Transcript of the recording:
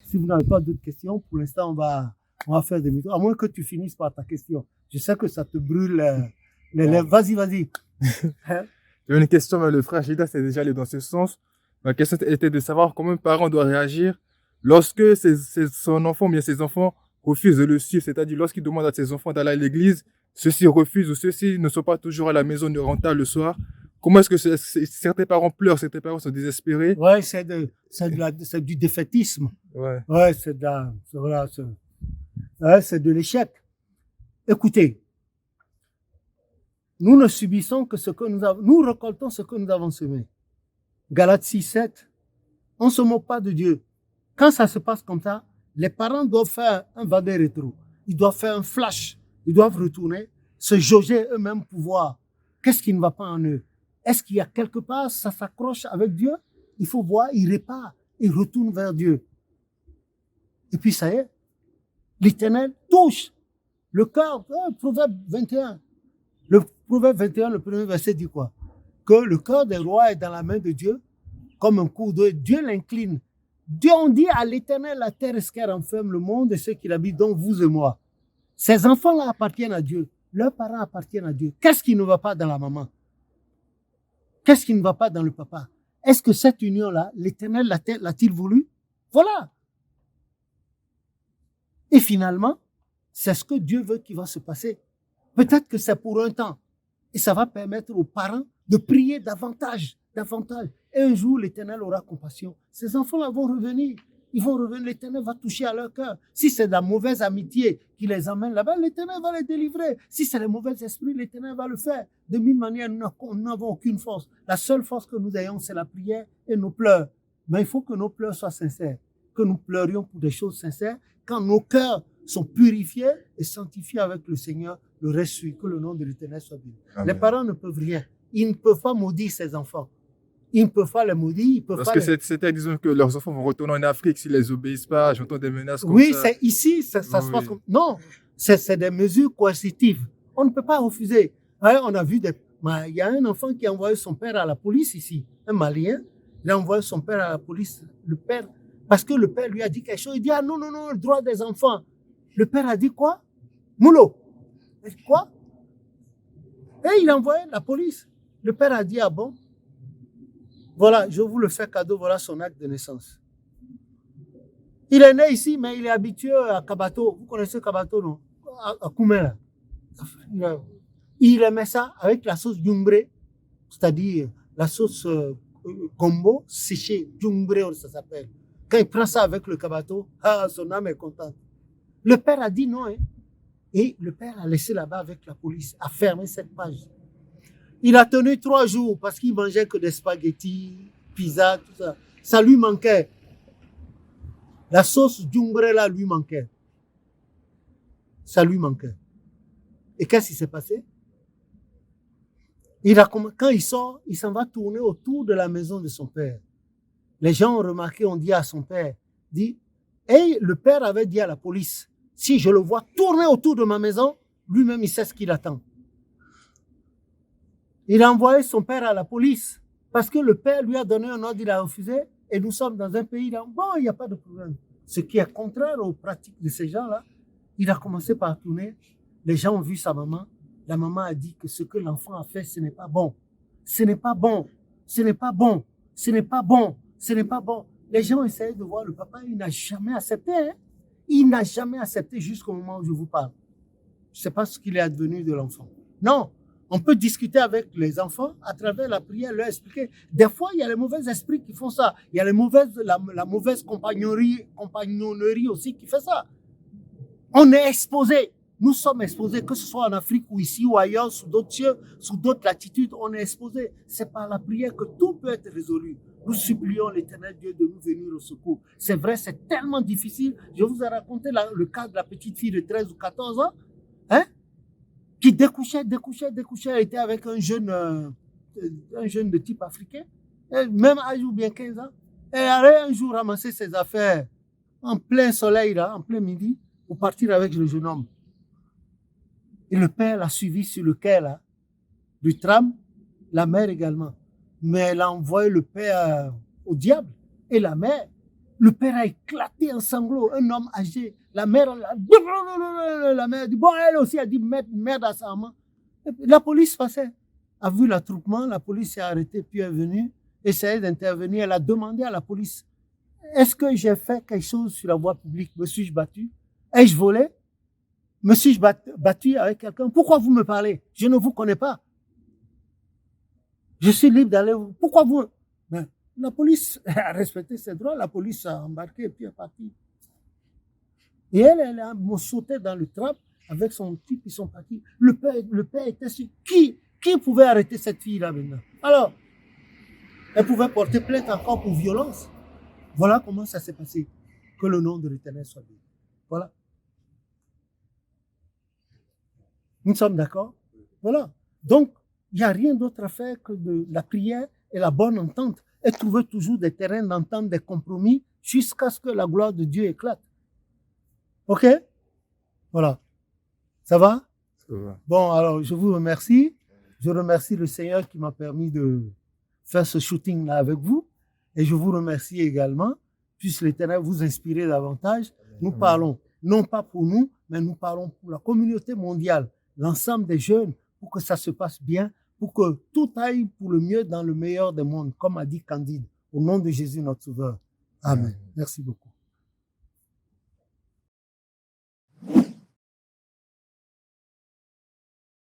Si vous n'avez pas d'autres questions, pour l'instant, on va faire des méthodes. À moins que tu finisses par ta question. Je sais que ça te brûle les lèvres. Vas-y. Hein? Une question, mais le frère Gilda, c'est déjà allé dans ce sens. Ma question était de savoir comment un parent doit réagir lorsque son enfant, bien ses enfants, refusent de le suivre. C'est-à-dire, lorsqu'il demande à ses enfants d'aller à l'église, ceux-ci refusent ou ceux-ci ne sont pas toujours à la maison de rentable le soir. Comment est-ce que certains parents pleurent, certains parents sont désespérés? Ouais, c'est du défaitisme. Ouais, c'est de l'échec. Écoutez, nous ne subissons que ce que nous récoltons ce que nous avons semé. Galates 6:7. On ne se moque pas de Dieu. Quand ça se passe comme ça, les parents doivent faire un vade-rétro. Ils doivent faire un flash. Ils doivent retourner, se jauger eux-mêmes pour voir qu'est-ce qui ne va pas en eux. Est-ce qu'il y a quelque part, ça s'accroche avec Dieu? Il faut voir, il répare, il retourne vers Dieu. Et puis ça y est, l'Éternel touche le cœur. Proverbe 21. Le Proverbe 21, le premier verset dit quoi? Que le cœur des rois est dans la main de Dieu, comme un cours d'eau. Dieu l'incline. Dieu, on dit à l'Éternel, la terre est ce qu'elle renferme, le monde et ceux qui l'habitent, dont vous et moi. Ces enfants-là appartiennent à Dieu. Leurs parents appartiennent à Dieu. Qu'est-ce qui ne va pas dans la maman? Qu'est-ce qui ne va pas dans le papa? Est-ce que cette union-là, l'Éternel l'a-t-il voulu? Voilà. Et finalement, c'est ce que Dieu veut qui va se passer. Peut-être que c'est pour un temps. Et ça va permettre aux parents de prier davantage. Et un jour, l'Éternel aura compassion. Ces enfants-là vont revenir. Ils vont revenir, l'Éternel va toucher à leur cœur. Si c'est de la mauvaise amitié qui les emmène là-bas, l'Éternel va les délivrer. Si c'est le mauvais esprit, l'Éternel va le faire. De mille manières, nous n'avons aucune force. La seule force que nous ayons, c'est la prière et nos pleurs. Mais il faut que nos pleurs soient sincères. Que nous pleurions pour des choses sincères. Quand nos cœurs sont purifiés et sanctifiés avec le Seigneur, le reste suit. Que le nom de l'Éternel soit béni. Les parents ne peuvent rien. Ils ne peuvent pas maudire ses enfants. Ils ne peuvent pas les maudire. Parce que c'était, disons, que leurs enfants vont retourner en Afrique s'ils ne les obéissent pas. J'entends des menaces comme ça. Oui, c'est ici, ça se passe comme... Non, c'est des mesures coercitives. On ne peut pas refuser. Hein, on a vu il y a un enfant qui a envoyé son père à la police ici, un Malien. Il a envoyé son père à la police. Le père, parce que le père lui a dit quelque chose. Il dit, ah non, le droit des enfants. Le père a dit quoi? Moulot. Quoi? Et il a envoyé la police. Le père a dit, ah bon? Voilà, je vous le fais cadeau, voilà son acte de naissance. Il est né ici, mais il est habitué à Kabato. Vous connaissez Kabato, non? À Koumé. Il aimait ça avec la sauce djumbré, c'est-à-dire la sauce gombo séchée, djumbré, ça s'appelle. Quand il prend ça avec le Kabato, son âme est contente. Le père a dit non, hein? Et le père a laissé là-bas avec la police, a fermé cette page. Il a tenu 3 jours parce qu'il mangeait que des spaghettis, pizza, tout ça. Ça lui manquait. La sauce djumbré là lui manquait. Ça lui manquait. Et qu'est-ce qui s'est passé? Quand il sort, il s'en va tourner autour de la maison de son père. Les gens ont remarqué, ont dit à son père, le père avait dit à la police, si je le vois tourner autour de ma maison, lui-même il sait ce qu'il attend. Il a envoyé son père à la police parce que le père lui a donné un ordre, il a refusé. Et nous sommes dans un pays, il n'y a pas de problème. Ce qui est contraire aux pratiques de ces gens-là. Il a commencé par tourner. Les gens ont vu sa maman. La maman a dit que ce que l'enfant a fait, ce n'est pas bon. Ce n'est pas bon. Ce n'est pas bon. Ce n'est pas bon. Ce n'est pas bon. Les gens essayaient de voir le papa. Il n'a jamais accepté. Hein? Il n'a jamais accepté jusqu'au moment où je vous parle. Je ne sais pas ce qu'il est advenu de l'enfant. Non. On peut discuter avec les enfants à travers la prière, leur expliquer. Des fois, il y a les mauvais esprits qui font ça. Il y a la mauvaise compagnonnerie aussi qui fait ça. On est exposé. Nous sommes exposés, que ce soit en Afrique ou ici ou ailleurs, sous d'autres cieux, sous d'autres latitudes, on est exposé. C'est par la prière que tout peut être résolu. Nous supplions l'Éternel Dieu de nous venir au secours. C'est vrai, c'est tellement difficile. Je vous ai raconté le cas de la petite fille de 13 ou 14 ans. Hein? Qui découchait, elle était avec un jeune de type africain, même âge ou bien 15 ans. Elle allait un jour ramasser ses affaires en plein soleil, là, en plein midi, pour partir avec le jeune homme. Et le père l'a suivi sur le quai, là, du tram, la mère également. Mais elle a envoyé le père au diable. Et la mère, Le père a éclaté en sanglots, un homme âgé. La mère dit, bon, elle aussi a dit merde à sa maman. La police passait, a vu l'attroupement, la police s'est arrêtée, puis est venue, essayait d'intervenir. Elle a demandé à la police, est-ce que j'ai fait quelque chose sur la voie publique? Me suis-je battu? Ai-je volé? Me suis-je battu avec quelqu'un? Pourquoi vous me parlez? Je ne vous connais pas. Je suis libre d'aller. Pourquoi vous? Ben, la police a respecté ses droits, la police a embarqué et puis est partie. Et elle a sauté dans le trap avec son type, ils sont partis. Le père était sûr. Qui pouvait arrêter cette fille-là maintenant? Alors, elle pouvait porter plainte encore pour violence. Voilà comment ça s'est passé. Que le nom de l'Éternel soit béni. Voilà. Nous sommes d'accord? Voilà. Donc, il n'y a rien d'autre à faire que de la prière et la bonne entente et trouver toujours des terrains d'entente, des compromis jusqu'à ce que la gloire de Dieu éclate. OK? Voilà. Ça va? Ça va. Bon, alors, je vous remercie. Je remercie le Seigneur qui m'a permis de faire ce shooting-là avec vous. Et je vous remercie également. Puisse l'Éternel vous inspirer davantage. Nous parlons, non pas pour nous, mais nous parlons pour la communauté mondiale, l'ensemble des jeunes, pour que ça se passe bien, pour que tout aille pour le mieux dans le meilleur des mondes, comme a dit Candide, au nom de Jésus notre Sauveur. Amen. Merci beaucoup.